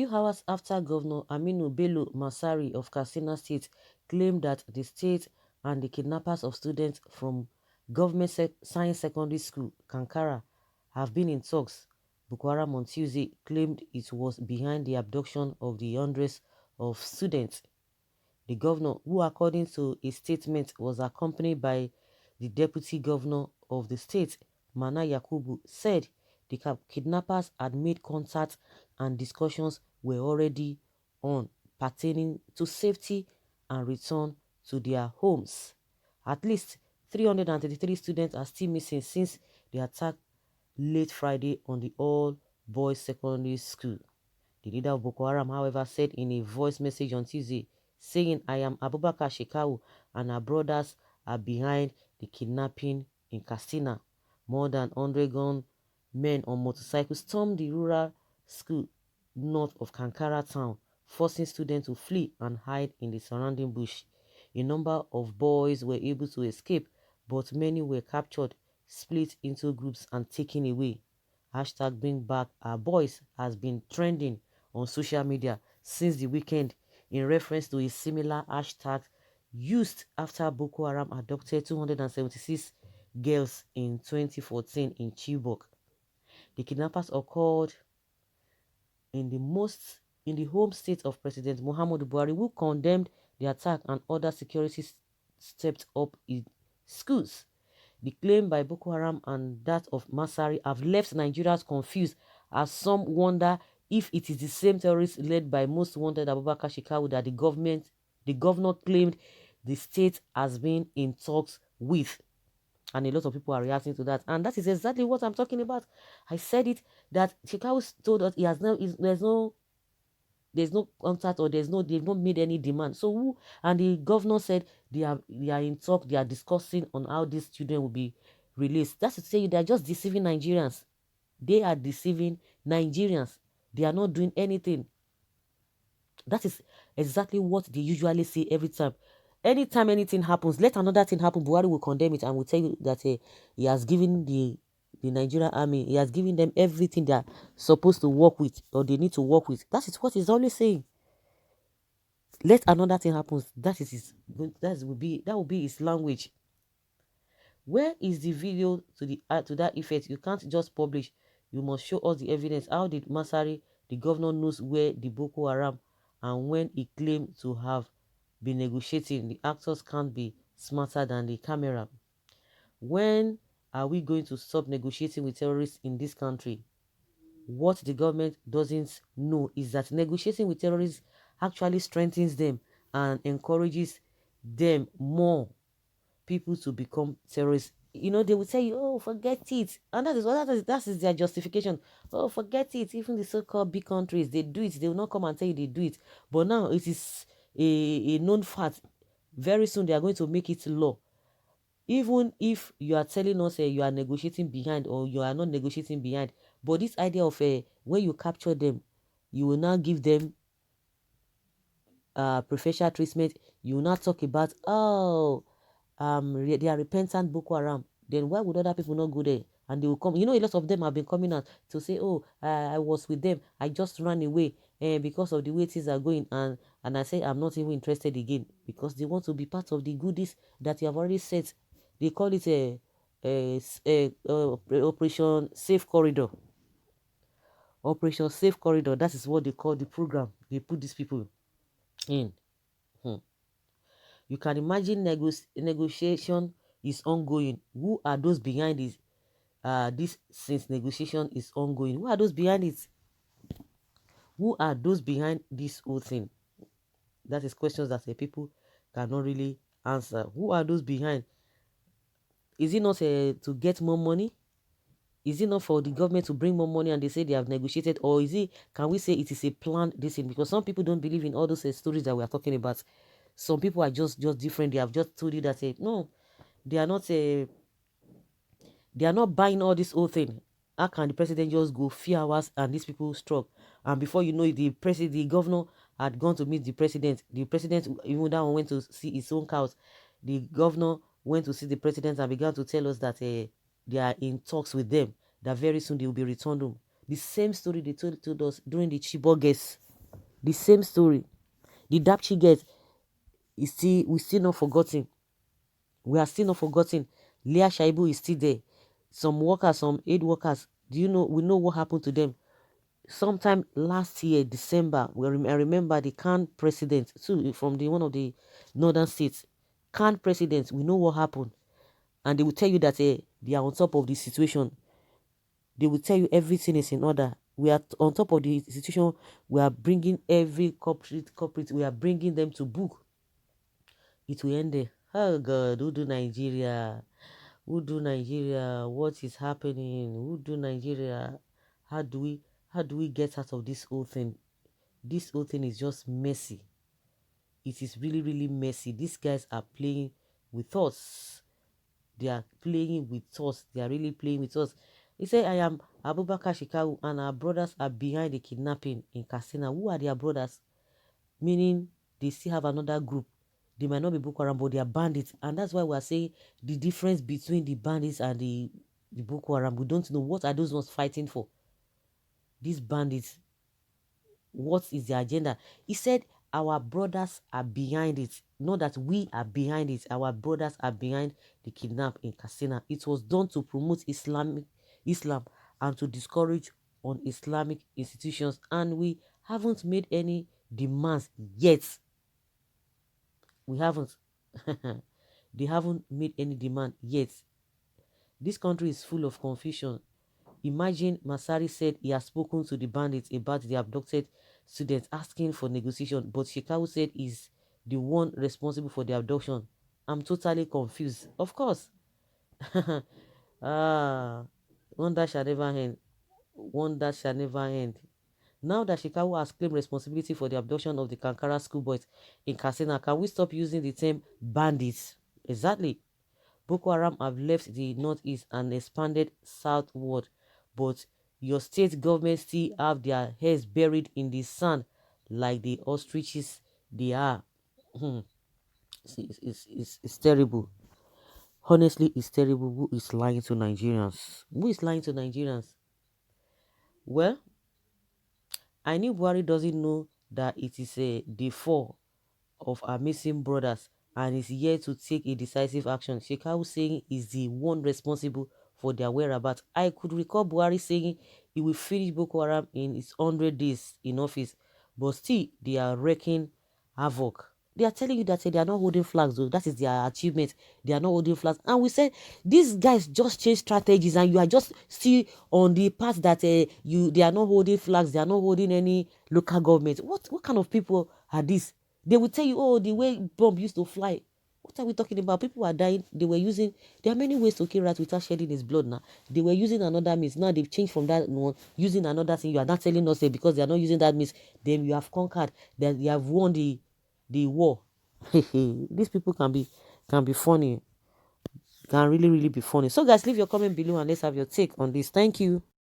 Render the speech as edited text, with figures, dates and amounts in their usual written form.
few hours after Governor Aminu Bello Masari of Katsina State claimed that the state and the kidnappers of students from Government Science Secondary School, Kankara, have been in talks, Boko Haram on Tuesday claimed it was behind the abduction of the hundreds of students. The governor, who according to a statement was accompanied by the deputy governor of the state, Mana Yakubu, said the kidnappers had made contact and discussions were already on pertaining to safety and return to their homes. At least 333 students are still missing since the attack late Friday on the all-boys secondary school. The leader of Boko Haram, however, said in a voice message on Tuesday, saying, "I am Abubakar Shekau and our brothers are behind the kidnapping in Katsina." More than 100 gun men on motorcycles stormed the rural school north of Kankara town, forcing students to flee and hide in the surrounding bush. A number of boys were able to escape, but many were captured, split into groups and taken away. Hashtag Bring Back Our Boys has been trending on social media since the weekend in reference to a similar hashtag used after Boko Haram abducted 276 girls in 2014 in Chibok. The kidnappers occurred in the home state of President Muhammadu Buhari, who condemned the attack and other security stepped up in schools. The claim by Boko Haram and that of Masari have left Nigerians confused, as some wonder if it is the same terrorists led by most wanted Abubakar Shekau that the governor claimed the state has been in talks with. And a lot of people are reacting to that. And that is exactly what I'm talking about. I said it, that Shekau told us he has there's no contact, or they've not made any demand. So who, and the governor said they are in talk, they are discussing on how these children will be released. That's to say they are just deceiving Nigerians. They are deceiving Nigerians. They are not doing anything. That is exactly what they usually say every time. Anytime anything happens, let another thing happen, Buhari will condemn it and will tell you that he has given the Nigerian army, he has given them everything they are supposed to work with, or they need to work with. That is what he's always saying. Let another thing happen. That will be his language. Where is the video to that effect? You can't just publish. You must show us the evidence. How did Masari, the governor, knows where the Boko Haram, and when he claimed to have been negotiating? The actors can't be smarter than the camera. When are we going to stop negotiating with terrorists in this country? What the government doesn't know is that negotiating with terrorists actually strengthens them and encourages them more people to become terrorists. You know, they would say, "Oh, forget it," and that is their justification. "Oh, forget it." Even the so-called big countries, they do it. They will not come and tell you they do it, but now it is a known fact. Very soon they are going to make it law. Even if you are telling us you are negotiating behind, or you are not negotiating behind, but this idea of when you capture them, you will now give them preferential treatment. You will not talk about, oh, they are repentant Boko Haram. Then why would other people not go there? And they will come. You know, a lot of them have been coming out to say, "Oh, I was with them. I just ran away because of the way things are going." And I say, "I'm not even interested again," because they want to be part of the goodies that you have already set. They call it Operation Safe Corridor. Operation Safe Corridor. That is what they call the program. They put these people in. Hmm. You can imagine negotiation is ongoing. Who are those behind this? This since negotiation is ongoing. Who are those behind it? Who are those behind this whole thing? That is questions that people cannot really answer. Who are those behind? Is it not to get more money? Is it not for the government to bring more money and they say they have negotiated? Or is it, can we say it is a planned this thing? Because some people don't believe in all those stories that we are talking about. Some people are just different. They have just told you that no, they are not they are not buying all this whole thing. How can the president just go few hours and these people struck? And before you know it, the governor had gone to meet the president. The president, even that one, went to see his own cows. The governor went to see the president and began to tell us that they are in talks with them, that very soon they will be returned home. The same story they told us during the Chibok case. The same story. The Dapchi girls is still, we still not forgotten. We are still not forgotten. Leah Shaibu is still there. Some workers, some aid workers, do you know, we know what happened to them. Sometime last year, December, I remember the Khan president, too, from the one of the northern states. Khan president, we know what happened. And they will tell you that they are on top of the situation. They will tell you everything is in order. We are on top of the situation. We are bringing every corporate, we are bringing them to book. It will end there. Oh God, who do Nigeria? Who do Nigeria? What is happening? Who do Nigeria? How do we get out of this whole thing? This whole thing is just messy. It is really, really messy. These guys are playing with us. They are playing with us. They are really playing with us. He said, I am Abubakar Shekau and our brothers are behind the kidnapping in Katsina. Who are their brothers? Meaning they still have another group. They might not be Boko Haram, but they are bandits. And that's why we are saying the difference between the bandits and the Boko Haram. We don't know what are those ones fighting for. These bandits, what is the agenda? He said our brothers are behind it. Not that we are behind it. Our brothers are behind the kidnap in Katsina. It was done to promote Islam and to discourage on Islamic institutions. And we haven't made any demands yet. We haven't. They haven't made any demand yet. This country is full of confusion. Imagine Masari said he has spoken to the bandits about the abducted students asking for negotiation, but Shekau said he's the one responsible for the abduction. I'm totally confused. Of course. ah, wonder shall never end. Wonder shall never end. Now that Shekau has claimed responsibility for the abduction of the Kankara schoolboys in Katsina, can we stop using the term bandits? Exactly. Boko Haram have left the northeast and expanded southward, but your state government still have their heads buried in the sand like the ostriches they are. It's terrible. Honestly, it's terrible. Who is lying to Nigerians? Who is lying to Nigerians? Well, I knew Buhari doesn't know that it is the fall of our missing brothers and is here to take a decisive action. Shekau saying is the one responsible for their whereabouts. I could recall Buhari saying he will finish Boko Haram in his 100 days in office, but still they are wreaking havoc. They are telling you that they are not holding flags, though. That is their achievement. They are not holding flags. And we said these guys just change strategies, and you are just still on the path that they are not holding flags, they are not holding any local government. What kind of people are these? They will tell you, oh, the way bomb used to fly. What are we talking about? People are dying. They were using, there are many ways to kill rats without shedding his blood now. They were using another means. Now they've changed from that one, using another thing. You are not telling us that because they are not using that means, then you have conquered, that you have won the war. These people can be funny. Can really, really be funny. So guys, leave your comment below and let's have your take on this. Thank you.